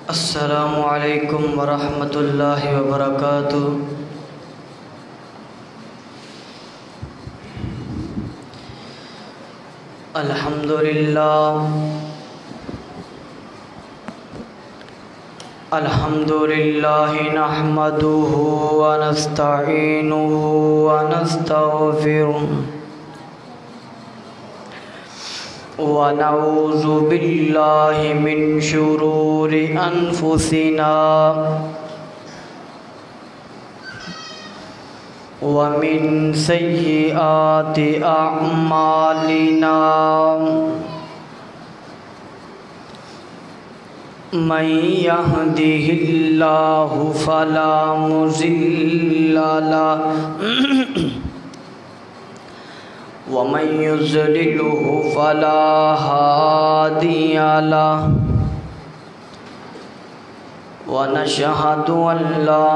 السلام علیکم ورحمۃ اللہ وبرکاتہ۔ الحمد للہ نحمدہ ونستعینہ ونستغفرہ ونعوذ باللہ من شرور انفسنا ومن سیئات اعمالنا من یہدہ اللہ فلا مضل لہ ومن یضللہ فلا ہادی لہ ونشہد ان لا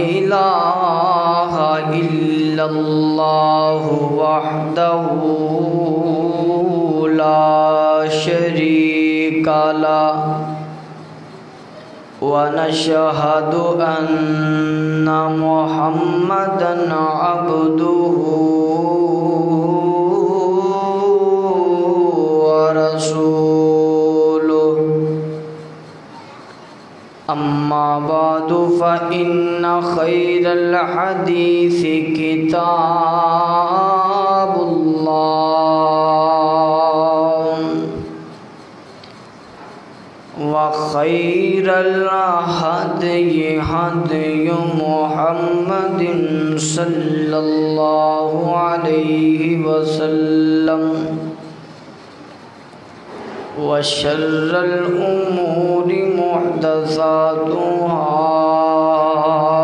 الہ الا اللہ وحدہ لا شریک لہ ونشہد ان محمدا عبدہ ورسولہ اما بعد فإن خیر الحدیث کتاب اللہ وخیر الہدی ہدی محمد صلی اللہ علیہ وسلم وشر الامور محدثاتها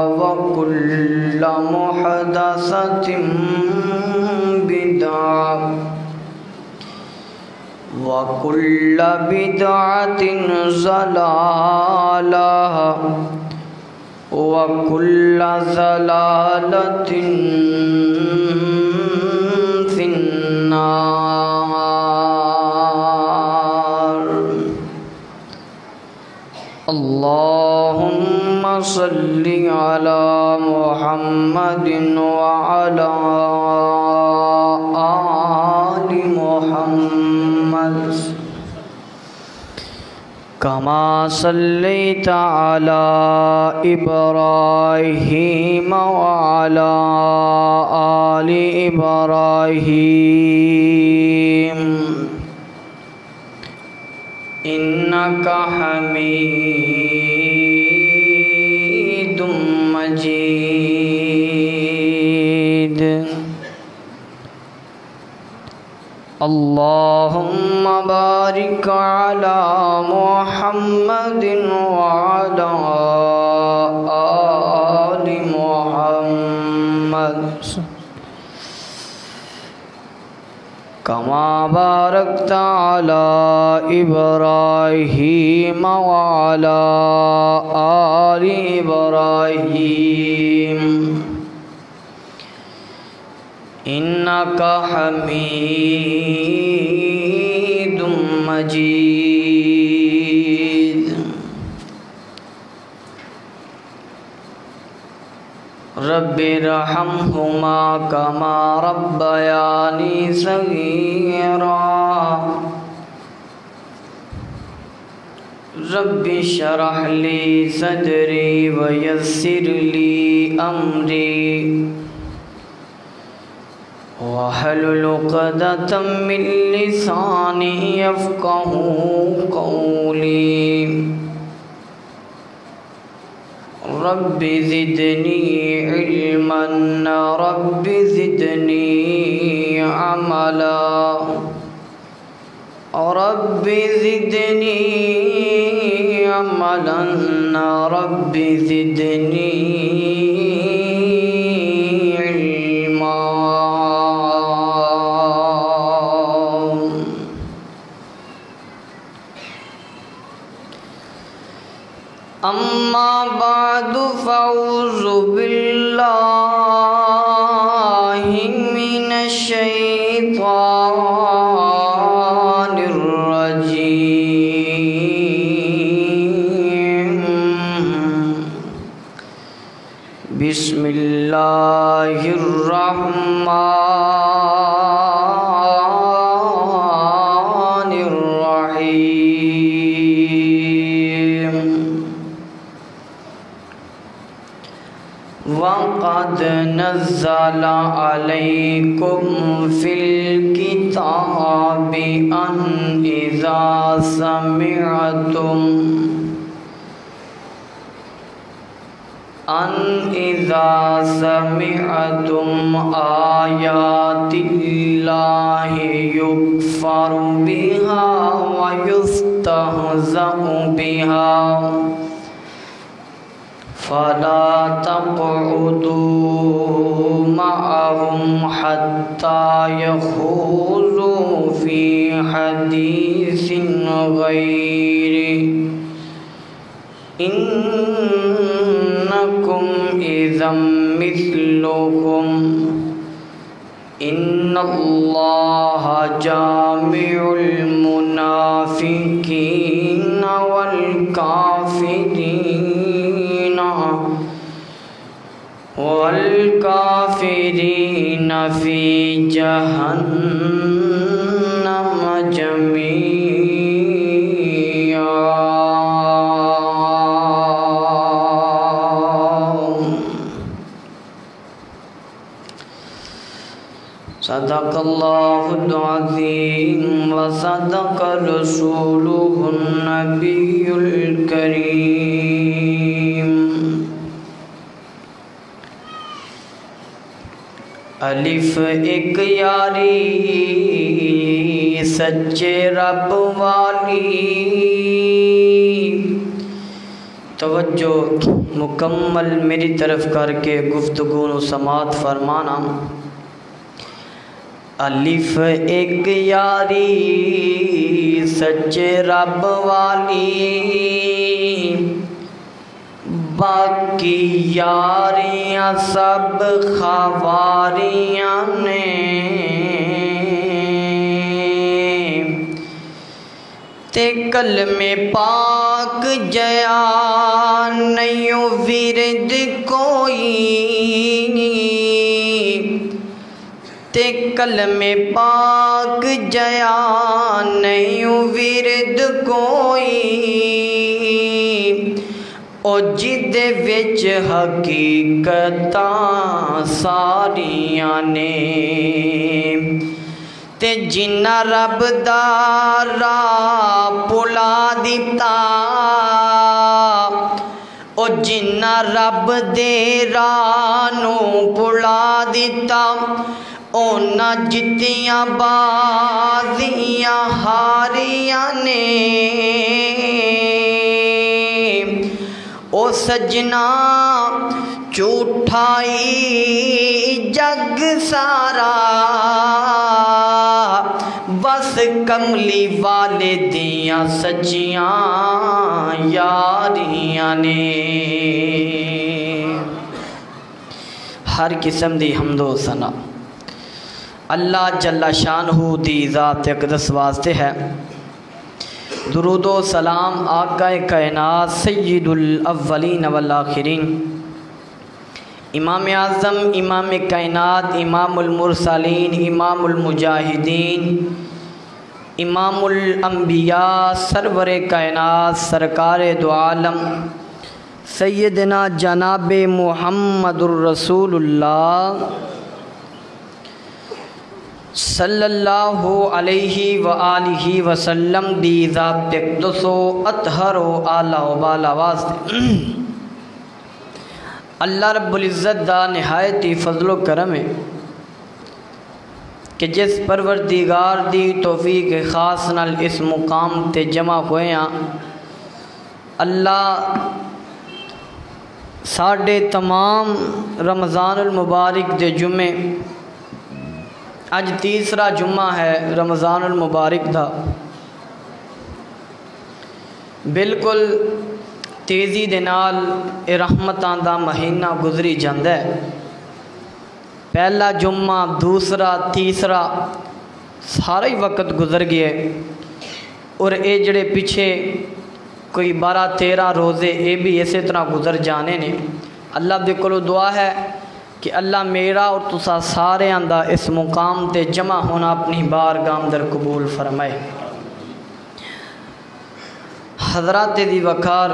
وكل محدثة بدعة وكل بدعة ضلالة وكل ضلالة في النار. اللهم صل على محمد وعلى آل محمد كما صليت على إبراهيم وعلى آل إبراهيم إنك حميد مجيد. اللهم بارك على محمد وعلى آل محمد كما باركت على إبراهيم وعلى آل إبراهيم إنك حميد مجيد. رب ارحمهما كما ربياني صغيرا. رب اشرح لي صدري ويسر لي أمري واحلل عقدة من لساني يفقهوا قولي. رب زدني علما رب زدني عملا رب زدني عملا رب زدني علما. أما بعد فأعوذ بالله من الشيطان الرجيم. بسم الله الرحمن الرحيم. وقد نزل عليكم في الكتاب أن إذا سمعتم آيات الله يكفر بها ويستهزأ بها فلا تقعدوا معهم حتى يخوضوا في حديث غيره إنكم إذا مثلهم إن الله جامع المنافقين والكافرين في جهنم جميعا. صدق الله العظيم وصدق رسوله النبي الكريم. الف ایک یاری سچے رب والی توجہ مکمل میری طرف کر کے گفتگو و سماعت فرمانا۔ الف ایک یاری سچے رب والی، باقی یاریاں سب خواریاں نے، تے کلمے پاک جیا نہیں ورد کوئی، تے کلمے پاک جیا نہیں ورد کوئی، او جدے وچ حقیقتاں ساریاں نے، تے جنہ رب دا راہ پلا دیتا، او جنہ رب دے راہ نو پلا دیتا، اونا جتیاں بازیاں ہاریاں نے، او سجنا جھوٹائی جگ سارا، بس کملی والے دیاں سچیاں یاریاں نے۔ ہر قسم دی حمد و ثنا اللہ جل شانہ دی ذات اقدس واسطے ہے۔ درود و سلام آقا کائنات سید الاولین والآخرین، امام اعظم، امام کائنات، امام المرسلین، امام المجاہدین، امام الانبیاء، سرور کائنات، سرکار دو عالم، سیدنا جناب محمد الرسول اللہ صلی اللہ علیہ وآلہ وسلم دی ذات اقدس و اطہر و اعلیٰ و بالا واسطے اللہ رب العزت دا نہایت فضل و کرم ہے کہ جس پروردگار دی توفیق خاص نال اس مقام تے جمع ہوئے ہیں، اللہ ساڑھے تمام رمضان المبارک دے جمعے، اج تیسرا جمعہ ہے رمضان المبارک دا، بالکل تیزی دے نال رحمتاں دا مہینہ گزری جاندہ ہے۔ پہلا جمعہ، دوسرا، تیسرا سارا ہی وقت گزر گئے، اور اے جڑے پیچھے کوئی 12-13 روزے اے بھی اسی طرح گزر جانے نے۔ اللہ دے کولو دعا ہے کہ اللہ میرا اور تسا سارے آندہ اس مقام تے جمع ہونا اپنی بارگاہ اندر قبول فرمائے۔ حضرات دی وقار،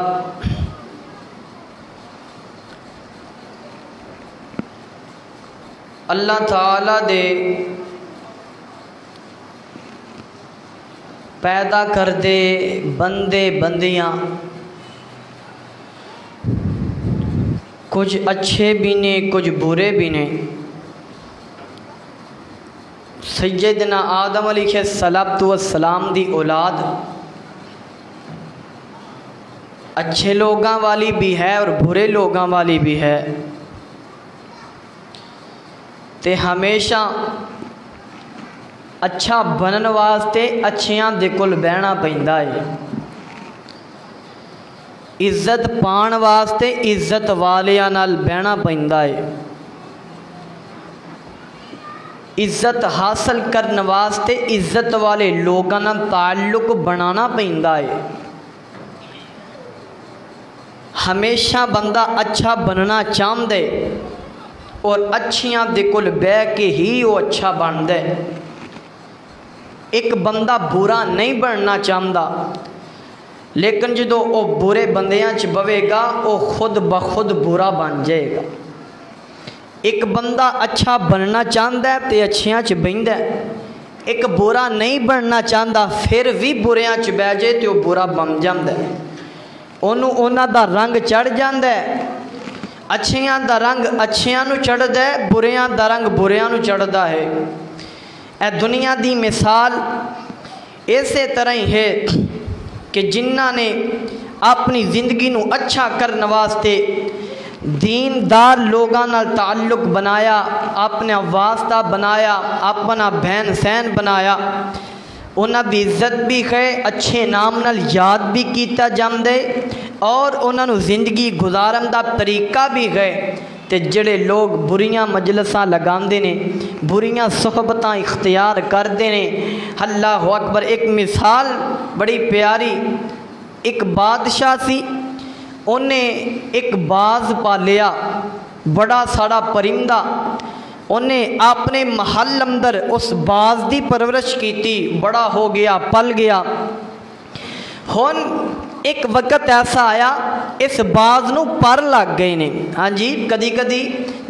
اللہ تعالیٰ دے پیدا کر دے بندے بندیاں کچھ اچھے بھی نے کچھ برے بھی نے۔ سیدنا آدم علیہ السلام دی اولاد اچھے لوگاں والی بھی ہے اور برے لوگاں والی بھی ہے، تے ہمیشہ اچھا بنن واسطے اچھیاں دے کول بہنا پیندا ہے، عزت پان واسطے عزت والیاں نال بہنا پیندا ہے، عزت حاصل کرنے واسطے عزت والے لوگاں نال تعلق بنانا پیندا ہے۔ ہمیشہ بندہ اچھا بننا چاہندے اور اچھیاں دے کول بہ کے ہی وہ اچھا بندا ہے۔ ایک بندہ برا نہیں بننا چاہندا، لیکن جدو وہ برے بندیاں چ بوے گا وہ خود بخود برا بن جائے گا۔ ایک بندہ اچھا بننا چاہتا ہے تو اچھیاں چ بہندا ہے، ایک برا نہیں بننا چاہتا پھر بھی بریاں چ بہ جائے تو وہ برا بن جاندا ہے، انہوں اونا دا رنگ چڑھ جاندا ہے۔ اچھیاں دا رنگ اچھیاں نو چڑھدا ہے، بریاں دا رنگ بریاں نو چڑھدا ہے۔ اے دنیا دی مثال اسی طرح ہی ہے کہ جنہ نے اپنی زندگی نو اچھا کرنے واسطے دیندار لوگاں نال تعلق بنایا، اپنا واسطہ بنایا، اپنا بہن سین بنایا، انہاں دی عزت بھی ہے، اچھے نام نال یاد بھی کیتا جاندے اور انہاں نو زندگی گزارن دا طریقہ بھی ہے۔ تے جڑے لوگ بریاں مجلساں لگاندے نے، بریاں صحبتاں اختیار کردے نے، اللہ اکبر۔ ایک مثال بڑی پیاری، ایک بادشاہ سی، انہیں ایک باز پالیا، بڑا سارا پرندہ، انہیں اپنے محل اندر اس باز دی پرورش کیتی، بڑا ہو گیا، پل گیا۔ ہن ایک وقت ایسا آیا اس باز نو پر لگ گئے نے، ہاں جی، کدی کدی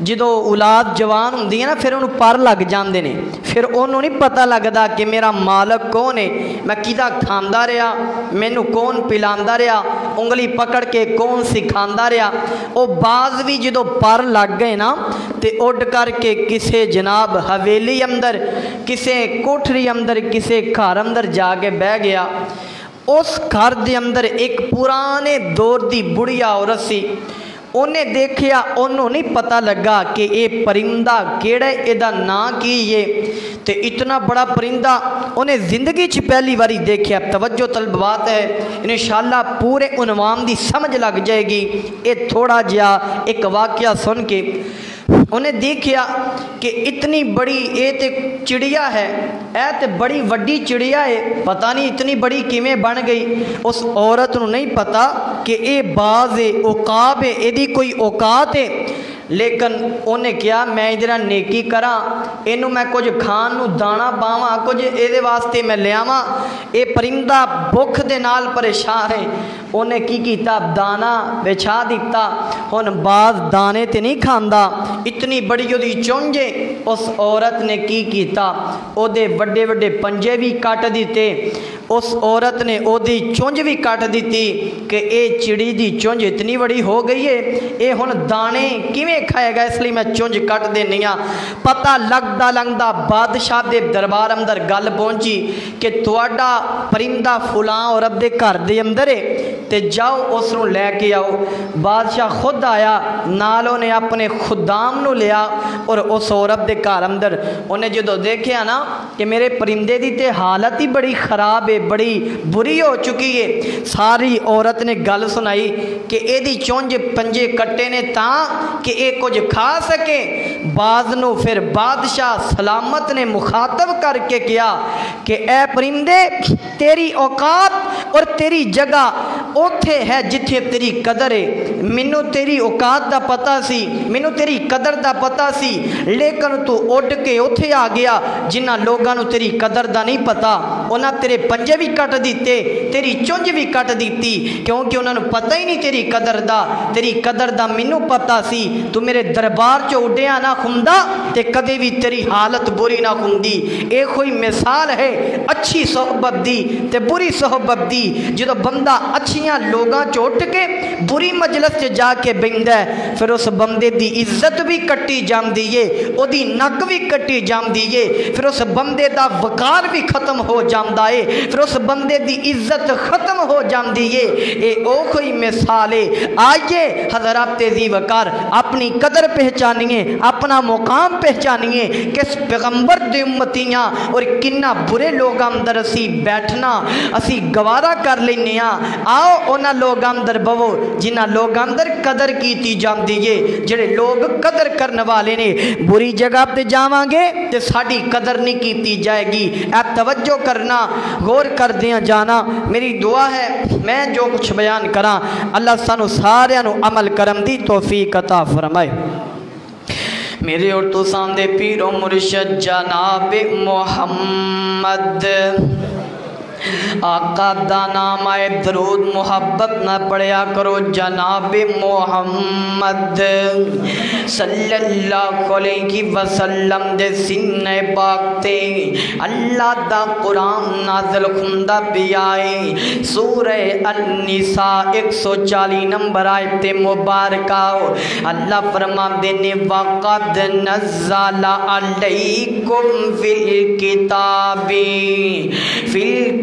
جدو اولاد جوان ہوندی ہے نا پھر انہوں پر لگ جاندے نے، پھر انہوں نہیں پتہ لگدا کہ میرا مالک کون ہے، میں کیدا کھاندا رہا، مینوں کون پلاندا رہا، انگلی پکڑ کے کون سکھاندا رہا۔ او باز بھی جدو پر لگ گئے نا تے اڈ کر کے کسے جناب حویلی اندر، کسے کوٹھری اندر، کسے گھر اندر جا کے بہ گیا۔ اس گھر دے اندر ایک پرانے دور دی بڑھیا عورت سی، انہیں دیکھیا، انہوں نہیں پتہ لگا کہ اے پرندہ کیڑا ہے، ایدہ نا کی یہ تے اتنا بڑا پرندہ انہیں زندگی چ پہلی باری دیکھیا۔ توجہ طلب بات ہے، انشاءاللہ پورے عنوان دی سمجھ لگ جائے گی۔ اے تھوڑا جہا ایک واقعہ سن کے انہیں دیکھیا کہ اتنی بڑی اے تے چڑیا ہے، اے تے بڑی وڈی چڑیا ہے، پتہ نہیں اتنی بڑی کیویں بن گئی۔ اس عورت نو نہیں پتا کہ اے باز ہے، عقاب ہے، ایدی کوئی اوقات ہے، لیکن انہیں کیا میں ادھر نیکی کراں، اینو میں کچھ کھان نو دانا پاواں، کچھ ایدے واسطے میں لے آواں۔ اے پرندہ بھوک دے نال پریشان ہے، انہیں کی کیتا دانا بچھا دیتا۔ ہن باز دانے تے نہیں کھاندا، اتنی بڑی اودی چونجے، اس عورت نے کی کیتا او دے وڈے وڈے پنجے بھی کٹ دیتے، اس عورت نے او دی چونج بھی کٹ دیتی کہ اے چڑی دی چونج اتنی بڑی ہو گئی ہے، اے ہن دانے کیویں کھائے گا، اس لیے میں چونج کٹ دینیا۔ پتہ لگدا لنگدا بادشاہ دے دربار اندر گل پہنچی کہ تواڈا پرندہ فلاں عورت دے گھر دے اندر ہے تے جاؤ اس نو لے کے آؤ۔ بادشاہ خود آیا، نالوں نے اپنے خدام نو لیا اور اس عورت دے گھر اندر انہیں جدو دیکھیا نا کہ میرے پرندے دی تے حالت ہی بڑی خراب ہے، بڑی بری ہو چکی ہے، ساری عورت نے گل سنائی کہ اے دی چونج پنجے کٹے نے تاں کہ اے کچھ کھا سکے۔ باز نو پھر بادشاہ سلامت نے مخاطب کر کے کیا کہ اے پرندے، تیری اوقات اور تیری جگہ اوتھے ہے جتھے تیری قدر ہے، مینوں تیری اوقات دا پتہ سی، مینوں تیری قدر دا پتہ سی، لیکن تو اڈ کے اوتھے آ گیا جنہ لوگاں نو تیری قدر دا نہیں پتہ، انہاں تیرے پنجے بھی کٹ دیتے، تیری چونج بھی کٹ دیتی، کیونکہ انہاں نو پتہ ہی نہیں تیری قدر دا، تیری قدر دا مینوں پتہ سی۔ تو میرے دربار چ اڈیا نہ ہوندا تے کدے بھی تیری حالت بری نہ ہوندی۔ اے کوئی مثال ہے اچھی صحبت دی تے بری صحبت دی۔ جدو بندہ اچھیاں لوگاں چ اٹھ کے بری مجلس چ جا کے بہندا ہے، پھر اس بندے دی عزت بھی کٹی جاندی ہے، او دی نک بھی کٹی جاندی ہے، پھر اس بندے دا وقار بھی ختم ہو جاندا ہے، پھر اس بندے دی عزت ختم ہو جاندی ہے۔ اے او کوئی مثال ہے۔ آئیے حضرات تیزی وقار اپنی قدر پہچانیے، اپنا مقام پہچانیے، کس پیغمبر دی امتیاں اور کنہ برے لوگ اندر اسی بیٹھنا اسی گوارا کر لینے۔ آؤ انہاں لوگ اندر بہو جنہ لوگ اندر قدر کیتی جاندی ہے، جڑے لوگ قدر کرنے والے نے۔ بری جگہ تے جاواں گے تے ساڈی قدر نہیں کیتی جائے گی۔ اے توجہ کرنا، غور کر دیاں جانا۔ میری دعا ہے میں جو کچھ بیان کراں اللہ سانو سارے نو عمل کرم دی توفیق عطا فرمائے۔ میرے اور تو سامنے پیر و مرشد جناب محمد آقا دا نام آئے درود محبت نہ پڑھیا کرو جناب محمد صلی اللہ علیہ وسلم دے سینہ پاک تے اللہ دا قرآن نازل خندہ بھی آئے سورہ النساء 140 نمبر آیت مبارکہ اللہ فرما دینے وَقَدْ نَزَّلَ عَلَيْكُمْ فِي الْكِتَابِ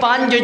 5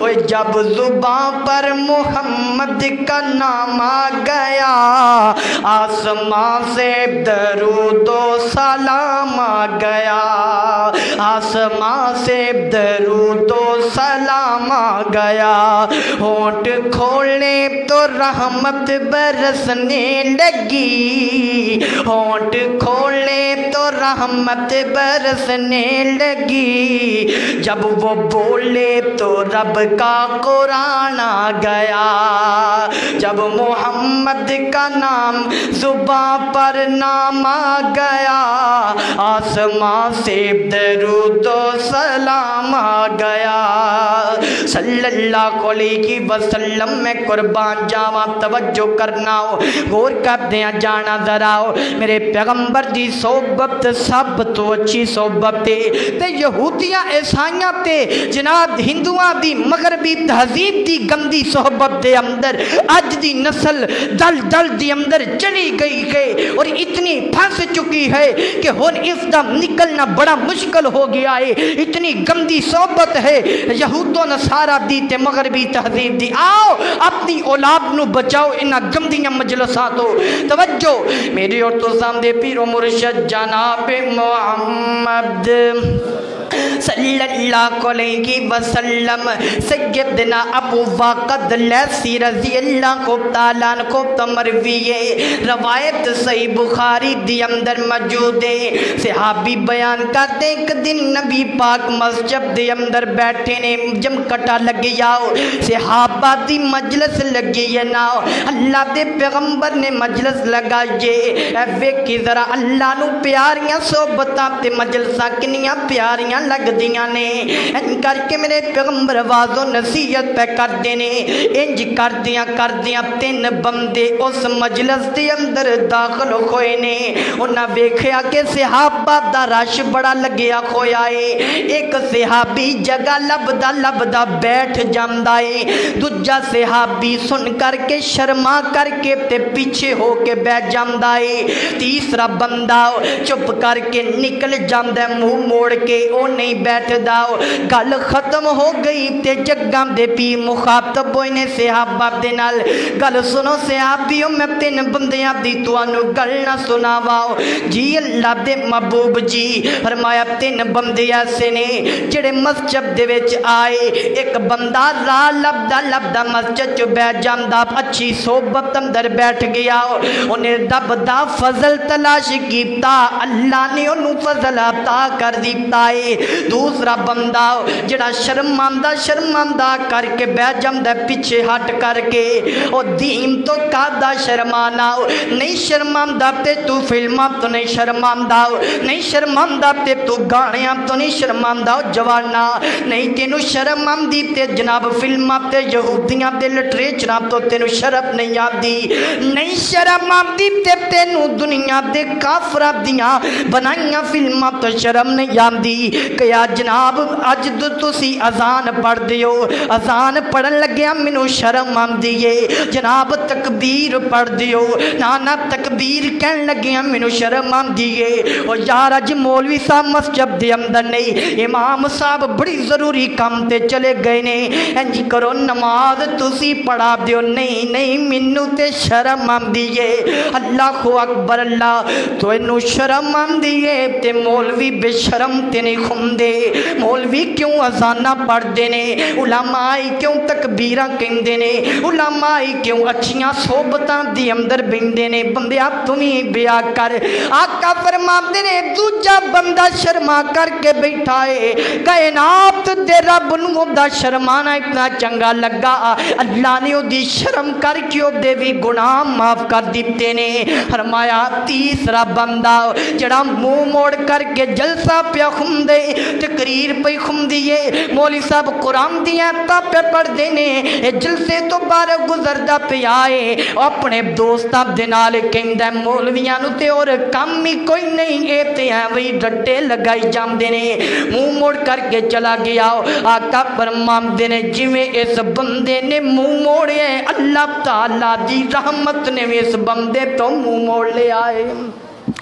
اور جب زبان پر محمد کا نام آ گیا آسمان سے درود و سلام آ گیا آسمان سے درود و سلام آ گیا ہونٹ کھولے تو رحمت برسنے لگی ہونٹ کھولے تو رحمت برسنے لگی جب وہ بولے تو رب کا قرآن آ گیا جب محمد کا نام زبان پر نام آ گیا آسمان سے درود و سلام آ گیا صلی اللہ علیہ وسلم میں قربان جاواں توجہ کرنا ہو غور کر دیا جانا ذرا ہو میرے پیغمبر دی صحبت سب تو اچھی صحبت تے یہودیاں عیسائیاں تے جناب ہندوواں دی مغربی تہذیب دی گندی صحبت دے اندر اج دی نسل دل دل دی اندر چلی گئی ہے اور اتنی پھنس چکی ہے کہ ہن اس دا نکلنا بڑا مشکل ہو گیا ہے اتنی گندی صحبت ہے یہود و نصارہ دی تے مغربی تہذیب دی آؤ اپنی اولاد نو بچاؤ انہاں گندیاں مجلساں تو توجہ میری اور تو سامنے پیر و مرشد جناب محمد صلی اللہ علیہ وسلم سیدنا ابو واقد لیثی رضی اللہ تعالیٰ عنہ کو مروی ہے روایت صحیح بخاری دی اندر موجود ہے صحابی بیان کرتے ایک دن نبی پاک مسجد دے اندر بیٹھے نے جم کٹا لگی آؤ صحابہ دی مجلس لگی ہے ناؤ اللہ دے پیغمبر نے مجلس لگائیے ایوے کی ذرا اللہ نو پیاریاں صحبتاں تے مجلساں کنیاں پیاریاں لگ دیاں نے ان کر کے میرے پیغمبر آواز و نصیحت پہ کر دینے انج کر دیاں تین بندے اس مجلس دے اندر داخل ہوئے نے انہاں ویکھیا کہ صحابہ دا رش بڑا لگیا کھویا ہے ایک صحابی جگہ لبدا بیٹھ جاندا ہے دوجا صحابی سن کر کے شرما کر کے تے پیچھے ہو کے بیٹھ جاندا ہے تیسرا بندہ چپ کر کے نکل جاندا ہے منہ موڑ کے او نہیں بیٹھ داؤ گل ختم ہو گئی تے جگہ دے پی مخاطب ہوئے نے صحابہ دے نال گل سنو صحابیوں میں تین بندیاں دی توانو گل نہ سناواؤ جی اللہ دے محبوب جی فرمایا تین بندے ایسے نے جڑے مسجد دے وچ آئے ایک بندہ راہ لبدا مسجد چ بیٹھ جاندا اچھی صحبت اندر بیٹھ گیا انہیں رب دا فضل تلاش کیتا اللہ نے انہوں فضل عطا کر دیتا ہے دوسرا بندہ جڑا شرماندہ کر کے بیٹھ جاندا پیچھے ہٹ کر کے او دین تو کادا شرمانا نہیں شرماندہ تے تو فلماں تو نہیں شرماندہ تے تو گانیاں تو نہیں شرماندہ جوانا نہیں تینو شرم آندی تے جناب فلماں تے یہودیاں تے لٹریچراں تو تینو شرم نہیں آندی نہیں شرم آندی تے تینو دنیا دے کافراں دیاں بنائیاں فلماں تو شرم نہیں آندی کہ جناب اج تسی اذان پڑھ دیو اذان پڑھن لگیا مینوں شرم آندی ہے جناب تکبیر پڑھ دیو نانا تکبیر کہن لگیا مینوں شرم آندی ہے او یار اج مولوی صاحب مسجد دے اندر نہیں امام صاحب بڑی ضروری کام تے چلے گئے نے انج کرو نماز تسی پڑھا دیو نہیں مینوں تے شرم آندی ہے اللہ اکبر اللہ تو انو شرم آندی ہے تے مولوی بے شرم تے نہیں کھندے مولوی کیوں اذانہ پڑھ دینے علماء کیوں تکبیراں کہندے نے علماء کیوں اچھیاں صحبتاں دی اندر بیندے نے بندیا تمہیں بیا کر آقا فرماندے نے دوجا بندہ شرما کر کے بیٹھا ہے کائنات دے رب نو دا شرمانا اتنا چنگا لگا اللہ نے او دی شرم کر کے او دے بھی گناہ معاف کر دیتے نے فرمایا تیسرا بندہ جڑا منہ موڑ کر کے جلسہ پہ خمدے تقریر پہ خمدیے مولی صاحب قرآن دیا تا پہ پڑھ دینے جلسے تو بارے گزردہ پہ آئے اپنے دوستہ دنالے کہندہ مولویاں تے اور کم ہی کوئی نہیں ایتے ہیں وہی ڈٹے لگائی جام دینے منہ موڑ کر کے چلا گیا آقا فرمان دینے جویں اس بندے نے منہ موڑے اللہ تعالیٰ دی رحمت نے اس بندے تو منہ موڑ لے آئے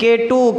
K2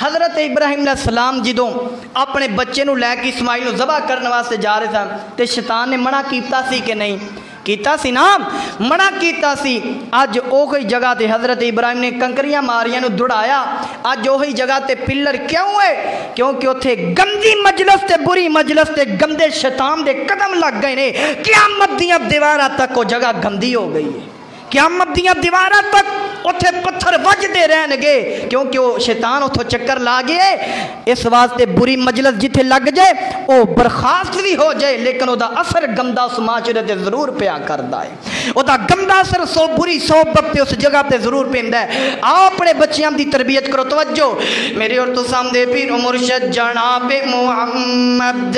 حضرت ابراہیم علیہ السلام جدوں اپنے بچے نو لے کے اسماعیل نو ذبح کرنے واسطے جا رہے سن تے شیطان نے منع کیتا سی کہ نہیں کیتا سی نا منع کیتا سی اج اوہی جگہ تے حضرت ابراہیم نے کنکریاں ماریاں نو دڑایا اج اوہی جگہ تے پلر کیوں ہے کیونکہ اوتھے گندی مجلس تے بری مجلس تے گندے شیطان دے قدم لگ گئے نے قیامت دیاں دیواراں تک وہ جگہ گندی ہو گئی ہے قیامت دیاں دیواراں تک اتھے پتھر وجدے رہن گے کیونکہ وہ شیطان اتھو چکر لا گئے اس واسطے بری مجلس جتھے لگ جائے وہ برخاست بھی ہو جائے لیکن وہ دا اثر گندہ اس معاشرے تے ضرور پیا کردا ہے وہ دا گندہ اثر سو بری صحبت تے اس جگہ تے ضرور پیندا ہے آؤ اپنے بچیاں دی تربیت کرو توجہ میرے اور تو سامنے پیر و مرشد جناب محمد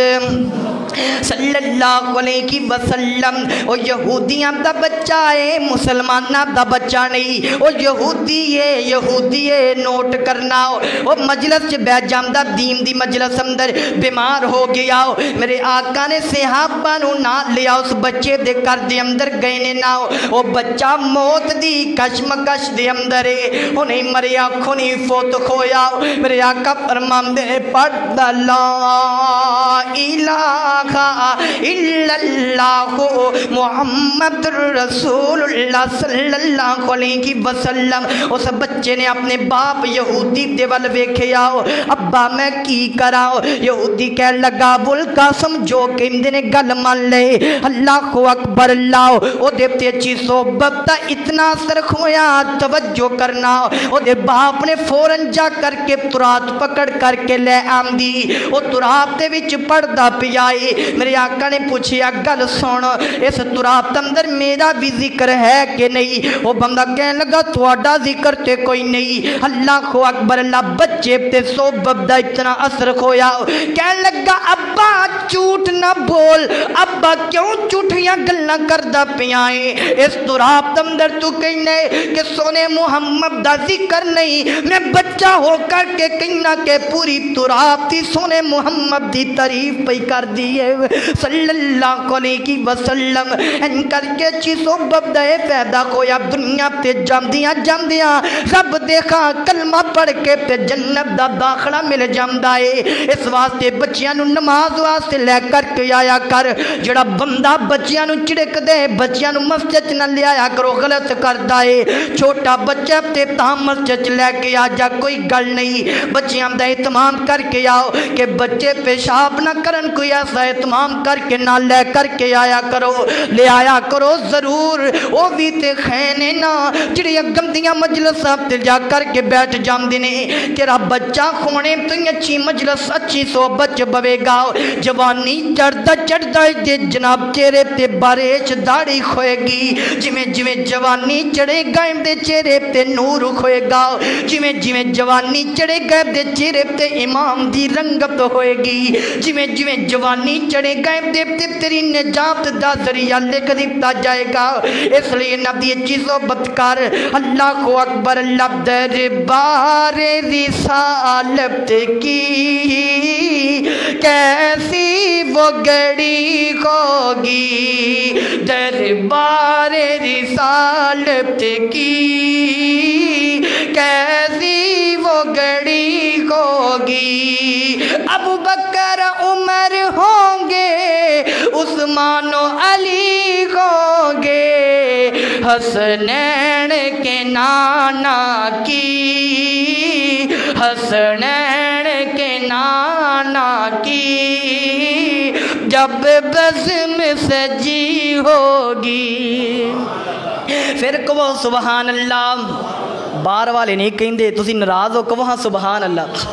صلی اللہ علیہ وسلم وہ یہودیاں دا بچہ ہے مسلمانہ دا بچہ نہیں وہ یہودی ہے نوٹ کرنا وہ مجلس چ بیٹھ جامدہ دین دی مجلس اندر بیمار ہو گیا میرے آقا نے صحابہ نو نہ لیا اس بچے دے کر دے اندر گئے نے نہ وہ بچہ موت دی کشمکش دے اندر ہے انہیں مریا کھنی فوت کھویا میرے آقا فرمان دے پڑھ لا الہ الا اللہ محمد رسول اللہ صلی اللہ علیہ وسلم اس بچے نے اپنے باپ یہودی دے ول ویکھیا ابا میں کی کراں یہودی کہنے لگا بول قسم جو کہندے نے گل مان لے اللہ اکبر اللہ او دے تے اچھی صحبت دا اتنا اثر کھویا توجہ کرنا او دے باپ نے فوراً جا کر کے ترات پکڑ کر کے لے آمدی او ترات دے وچ پڑدا پیا میرے آقا نے پوچھیا گل سن اس ترات اندر میرا بھی ذکر ہے کہ نہیں وہ بندہ کہنے لگا تواڈا ذکر تے کوئی نہیں اللہ اکبر اللہ بچے تے صحبت دا اتنا اثر کھویا کہنے لگا ابا جھوٹ نہ بول ابا کیوں جھوٹیاں گلاں کردا پیاں اس ترات اندر تو کہنے کہ سونے محمد دا ذکر نہیں میں بچہ ہو کر کے کہنا کہ پوری ترات تھی سونے محمد دی تعریف پہ کر دیئے صلی اللہ علیہ وسلم ان کر کے چی صحبت دے فیدہ کویا دنیا تے جامدیاں رب دیکھا کلمہ پڑھ کے تے جنت دا داخلہ مل جامدہ ہے اس واسطے بچیاں نو نماز واسطے لے کر کے آیا کر جڑا بندہ بچیاں نو چڑک دے بچیاں نو مسجد نہ لے آیا کرو غلط کردا ہے چھوٹا بچہ تے تاں مسجد لے کے آ جا کوئی گل نہیں بچیاں دا اہتمام کر کے آؤ کہ بچے پیشاب نہ کرن کوئی ایسا اہتمام کر کے نہ لے کر کے آیا کرو لے آیا کرو ضرور وہ بھی تے خینے نہ جڑی گندیاں مجلساں تے جا کر کے بیٹھ جاندے نے تیرا بچہ خونے تو اچھی مجلس اچھی صحبت بوے گا جوانی چڑھدا دے جناب چہرے تے باریچ داڑھی کھوئے گی جویں جوانی چڑھے گئے دے چہرے تے نور کھوئے گا جویں جوانی چڑھے گئے دے چہرے تے امام دی رنگت ہوئے گی جویں جوانی چڑھے گئے دے تیری نجات دا ذریعہ لکھ دیتا جائے گا اس لیے نبی چیزوں بدکار اللہ کو اکبر اللہ دربار رسالت کی کیسی وہ گڑی ہوگی دربار رسالت کی کیسی وہ گڑی ہوگی ابو بکر عمر ہوں گے عثمان و علی ہوں گے حسنین کے نانا کی حسنین کے نانا کی جب بزم سجی ہوگی پھر کہو سبحان اللہ بار والے نہیں کہندے تسی ناراض ہو کہو ہاں سبحان اللہ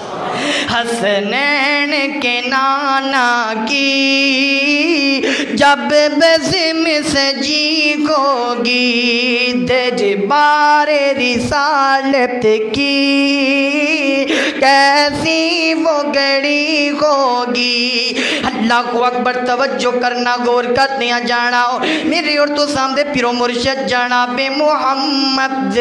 حسنین کے نانا کی جب بزم سجی ہوگی دربار رسالت کی کیسی وہ گڑی ہوگی اللہ کو اکبر توجہ کرنا غور کرتے ہیں جانا میرے اور تو سامنے پیرو مرشد جناب محمد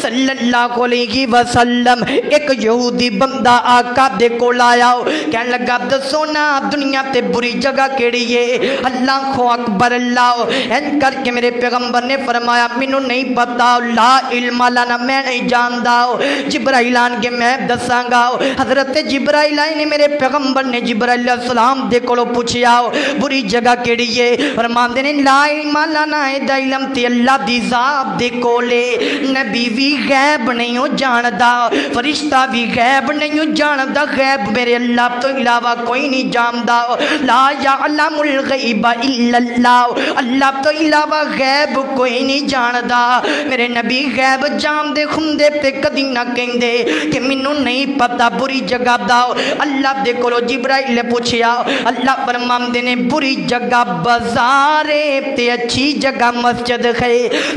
صلی اللہ علیہ وسلم ایک یہودی بندہ آقا دے کو لایا کہنے لگا دسو نا دنیا تے بری جگہ کیڑی ہے اللہ کو اکبر اللہ این کر کے میرے پیغمبر نے فرمایا مینوں نہیں پتا لا علم لنا میں نہیں جاندا جبرائیل آن کے میں دساں گا حضرت جبرائیل نے میرے پیغمبر نے جبرائیل علیہ السلام دے کولو پوچھیا بری جگہ کیڑی ہے فرماندے نے لا علم لنا دا علم تے اللہ دی ذات دے کولے نبی بھی غیب نہیں ہو جاندا فرشتہ بھی غیب نہیں ہو جاندا غیب میرے اللہ تو علاوہ کوئی نہیں جاندا لا یعلم الغیب الا اللہ اللہ تو علاوہ غیب کوئی نہیں جاندا میرے نبی غیب جان دے خندے تے کدی نہ کہندے کہ مینوں نہیں پتا بری جگہ دا اللہ دے کولو جبرائیل نے پوچھیا اللہ فرماندے نے بری جگہ بازار تے اچھی جگہ مسجد ہے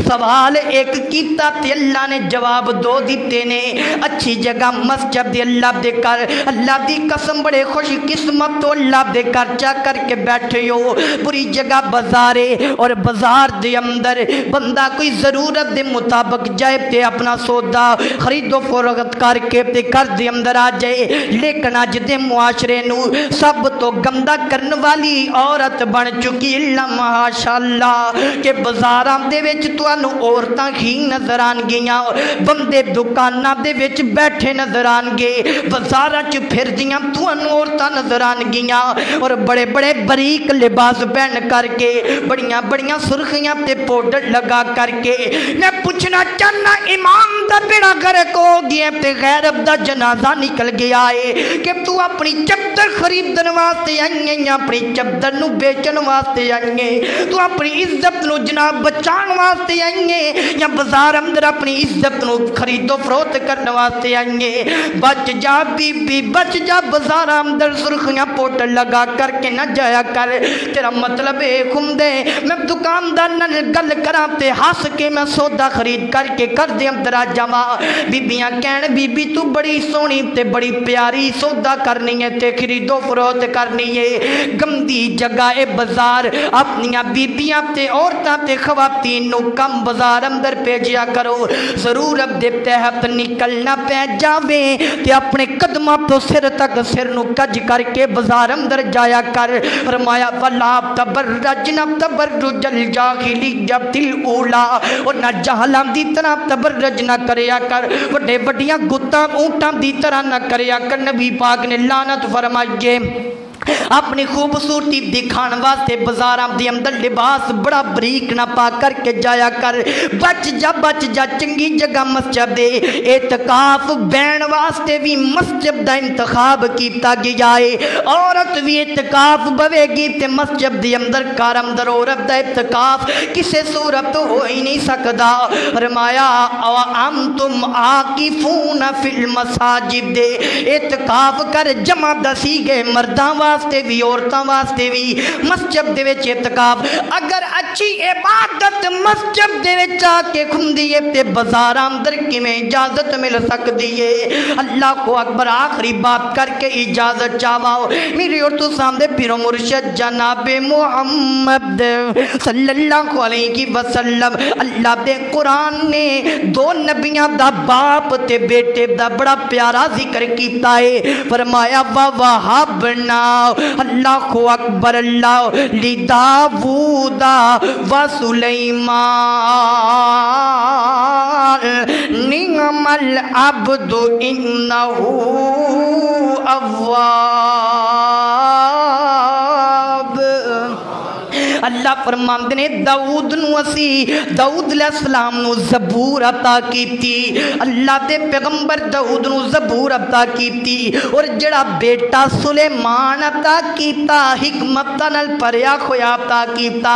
سوال ایک کیتا تے اللہ نے جواب دو دیتے نے اچھی جگہ مسجد دے اللہ دے کر اللہ دی قسم بڑے خوش قسمت تو اللہ دے کر جا کر کے بیٹھے ہو بری جگہ بازارے اور بازار دے اندر بندہ کوئی ضرورت دے مطابق جائے تے اپنا سودا خرید و فروخت کر کے تے گھر دے اندر آ جائے لیکن اج دے معاشرے نو سب تو گندا کرن والی عورت بن چکی اللہ ماشاءاللہ کہ بازاراں دے وچ تانوں عورتاں ہی نظر آن گیاں بندے دکاناں دے وچ بیٹھے نظر آن گے بازاراں چ پھردیاں تانوں عورتاں نظر آن گیاں اور بڑے بڑے باریک لباس پہن کر کے بڑیاں بڑیاں سرخیاں تے پاؤڈر لگا کر کے میں پوچھنا چاہنا ایمان دا بیڑا غرق ہو گیا تے غیرت دا جنازہ نکل گیا ہے کہ تو اپنی چادر خریدن واسطے آئی ہے اپنی چادر نو بیچن واسطے آئی ہے تو اپنی عزت نو جناب بچان واسطے آئی ہے یا بازار اندر اپنی عزت نو خرید و فروخت کرنے واسطے آئی ہے بچ جا بی بی بچ جا بازار اندر سرخیاں پاؤڈر لگا کر کے نہ جایا کر تیرا مطلب ہے خندے میں دکاندار نال گل کراں تے ہس کے میں سودا خرید کر کے کر دے اندر آ جاواں بیبیاں کہن بی بی تو بڑی سونی تے بڑی پیاری سودا کرنی ہے تے خرید و فروخت کرنی ہے گندی جگہ اے بازار اپنیاں بیبیاں تے عورتاں تے خواتین نو کم بازار اندر بھیجیا کرو ضرورت دے تحت نکلنا پہ جاوے تے اپنے قدماں تو سر تک سر نو کج کر کے بازار اندر جایا کر فرمایا فلا تبرجنا تبرج الجاہلیت الاولی اور نہ جہلاں دی طرح تبرج نہ کریا کر بڑے بڑیاں گتاں اونٹاں دی طرح نہ کریا کر نبی پاک نے لعنت فرمائیے اپنی خوبصورتی دکھان واسطے بازاراں دے اندر لباس بڑا بریک نہ پا کر کے جایا کر بچ جا چنگی جگہ مسجد دے اعتکاف بین واسطے بھی مسجد دا انتخاب کیتا گیا ہے عورت بھی اعتکاف بوے گی تے مسجد دے اندر کار اندر عورت دا اعتکاف کسے صورت ہو ہی نہیں سکدا فرمایا انتم عاکفون فی المساجد دے اعتکاف کر جمع دسی گئے مرداں واسطے بھی عورتاں واسطے بھی مسجد دے وچ اعتکاف اگر اچھی عبادت مسجد دے وچ آ کے کھندی ہے تے بازار اندر کیویں اجازت مل سکدی ہے اللہ کو اکبر آخری بات کر کے اجازت چاہو میرے اور تو سامنے پیرو مرشد جناب محمد صلی اللہ علیہ وسلم اللہ دے قرآن نے دو نبیاں دا باپ تے بیٹے دا بڑا پیارا ذکر کیتا ہے فرمایا وَوَهَبْنَا اللہ کو اکبر اللہ لِدَاوُودَ وَسُلَيْمَانَ نِعْمَ الْعَبْدُ إِنَّهُ أَوَّابٌ اللہ فرماندے نے داؤد نو اسی داؤد علیہ السلام نو زبور عطا کیتی اللہ دے پیغمبر داؤد نو زبور عطا کیتی اور جڑا بیٹا سلیمان عطا کیتا حکمت نال پریا ہویا عطا کیتا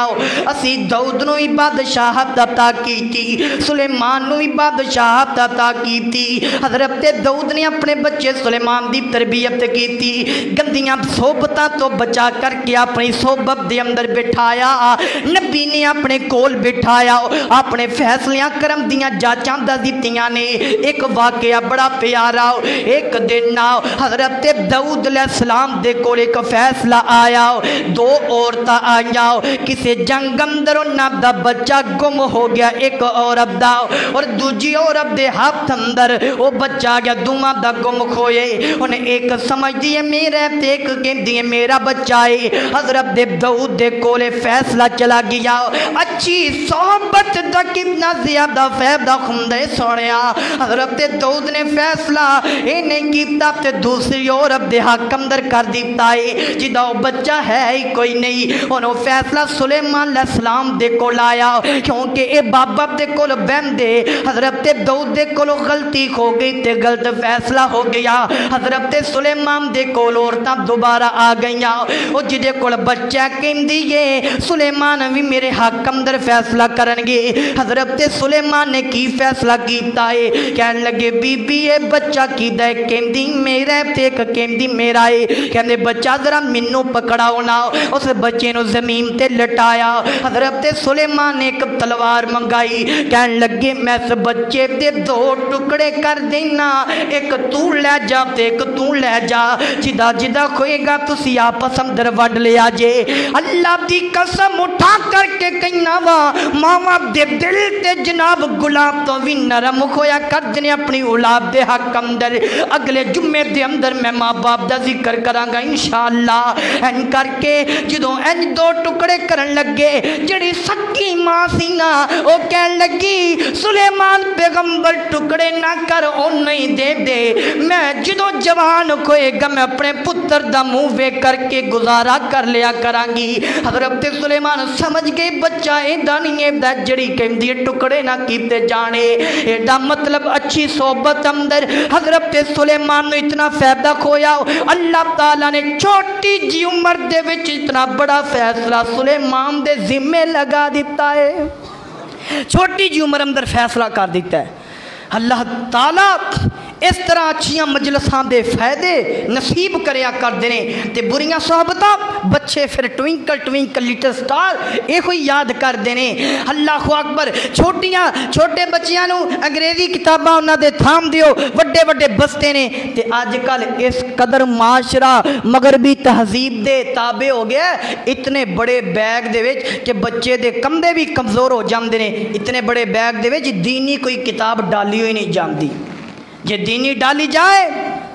اسی داؤد نو بادشاہت عطا کیتی سلیمان نو بادشاہت عطا کیتی حضرت داؤد نے اپنے بچے سلیمان دی تربیت کیتی گندیاں صحبتاں تو بچا کر کے اپنی صحبت دے اندر بٹھایا فرمایا نبی نے اپنے کول بٹھایا اپنے فیصلیاں کرم دیاں جاچاں دتیاں نے ایک واقعہ بڑا پیارا ایک دن حضرت داؤد علیہ السلام دے کول ایک فیصلہ آیا دو عورتاں آئیاں کسے جنگ اندر انہاں دا بچہ گم ہو گیا ایک عورت دا اور دوجی عورت دے ہاتھ اندر وہ بچہ گیا دوما دا گم کھوئے انہیں ایک سمجھ دیئے میرے ایک کہن دیئے میرا بچہ ہے حضرت داؤد دے کولے فیصلہ چلا گیا اچھی صحبت دا کتنا زیادہ فیدہ خندے سوڑیا حضرت داؤد نے فیصلہ انہیں کیتا تے دوسری عورت دے حق اندر کر دیتا ہے جدہ وہ بچہ ہے ہی کوئی نہیں انہوں فیصلہ سلیمان علیہ السلام دے کو لایا کیونکہ اے بابا دے کو بہن دے حضرت داؤد دے کو غلطی ہو گئی تے غلط فیصلہ ہو گیا حضرت سلیمان دے کو عورتاں دوبارہ آ گئیاں وہ جدے کو بچہ کہن دیئے سلیمان بھی میرے حق اندر فیصلہ کرنگے حضرت سلیمان نے کی فیصلہ کیتا ہے کہنے لگے بی بی یہ بچہ کی دے کہن دی میرے تیک کہن دی میرا ہے کہنے بچہ ذرا منو پکڑا ہونا اس بچے نو زمین تے لٹایا حضرت سلیمان نے ایک تلوار منگائی کہنے لگے میں اس بچے تے دو ٹکڑے کر دینا ایک تو لے جا تے ایک تو لے جا جدہ جدہ کھوئے گا تو سیاہ پسم در وڈ لے آجے اللہ دی قسم اٹھا کر کے کہنا وا ماما دے دل تے جناب گلاب تو بھی نرم کھویا کر جنے اپنی اولاد دے حق اندر اگلے جمعے دے اندر میں ماں باپ دا ذکر کرانگا انشاءاللہ این کر کے جدوں این دو ٹکڑے کرن لگے جڑی سکی ماں سینا او کہن لگی سلیمان پیغمبر ٹکڑے نہ کر او نہیں دے دے میں جدوں جوان کوئے گا میں اپنے پتر دا مووے کر کے گزارا کر لیا کرانگی حضرت سلیمان سمجھ گئے بچہ ایدہ نہیں ایدہ جڑی کہن دیئے ٹکڑے نہ کیتے جانے ایدہ مطلب اچھی صحبت اندر حضرت سلیمان نے اتنا فیدہ کھویا اللہ تعالیٰ نے چھوٹی جی عمر دے وچ اتنا بڑا فیصلہ سلیمان دے ذمہ لگا دیتا ہے چھوٹی جی عمر اندر فیصلہ کر دیتا ہے اللہ تعالیٰ اس طرح اچھیاں مجلسان دے فائدے نصیب کریا کر دینے تے بریاں صحبتہ بچے پھر ٹوینکل لٹل سٹار ایک ہوئی یاد کر دینے اللہ اکبر چھوٹے بچیاں نو انگریزی کتاباں انہاں دے تھام دیو وڈے وڈے بستے نے تے آج کل اس قدر معاشرہ مغربی تہذیب دے تابع ہو گیا اتنے بڑے بیگ دے وچ کہ بچے دے کمدے بھی کمزور ہو جاندے نے اتنے بڑے بیگ دے وچ دینی کوئی کتاب ڈالی ہوئی نہیں جاندی جے دینی ڈالی جائے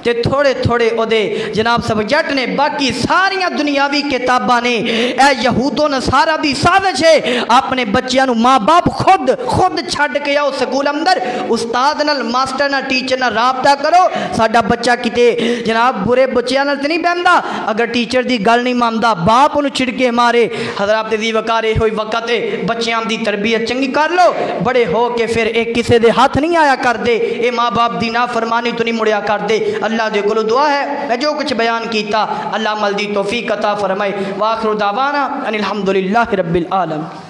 تے تھوڑے او دے جناب سبجیکٹ نے باقی ساریاں دنیاوی کتاباں نے اے یہود و نصارہ دی سازش ہے اپنے بچیاں نو ماں باپ خود چھڈ کے آؤ سکول اندر استاد نال ماسٹر نال ٹیچر نال رابطہ کرو ساڈا بچہ کتے جناب برے بچیاں نال تے نہیں بہندا اگر ٹیچر دی گل نہیں ماندا باپ انہوں چھڑکے مارے حضرات دی وقارے ہوئی وقت بچیاں دی تربیت چنگی کر لو بڑے ہو کے پھر ایک کسے دے ہاتھ نہیں آیا کر دے اے ماں باپ دی نافرمانی تو نہیں مڑیا کر دے اللہ دے گلو دعا ہے میں جو کچھ بیان کیتا اللہ عمل دی توفیق عطا فرمائے وآخر دعوانا ان الحمدللہ رب العالمین